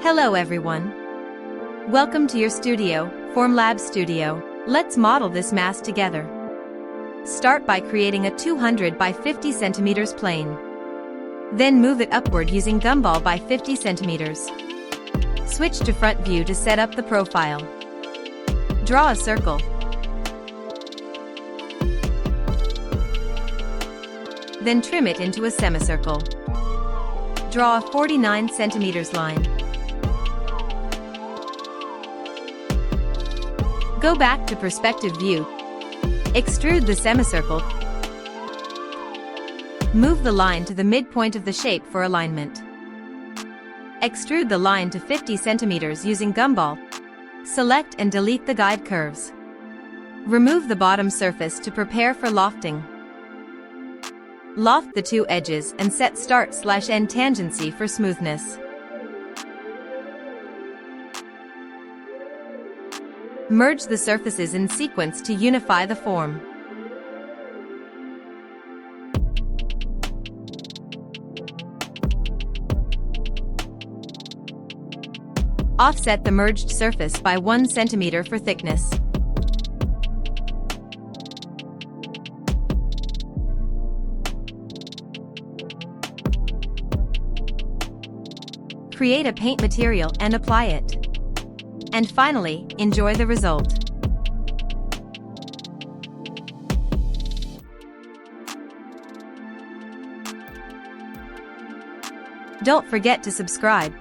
Hello everyone. Welcome to your studio, Formlab Studio. Let's model this mass together. Start by creating a 200 by 50 centimeters plane. Then move it upward using gumball by 50 centimeters. Switch to front view to set up the profile. Draw a circle. Then trim it into a semicircle. Draw a 49 centimeters line. Go back to perspective view. Extrude the semicircle. Move the line to the midpoint of the shape for alignment. Extrude the line to 50 centimeters using gumball. Select and delete the guide curves. Remove the bottom surface to prepare for lofting. Loft the two edges and set start/end tangency for smoothness. Merge the surfaces in sequence to unify the form. Offset the merged surface by 1 centimeter for thickness. Create a paint material and apply it. And finally, enjoy the result. Don't forget to subscribe.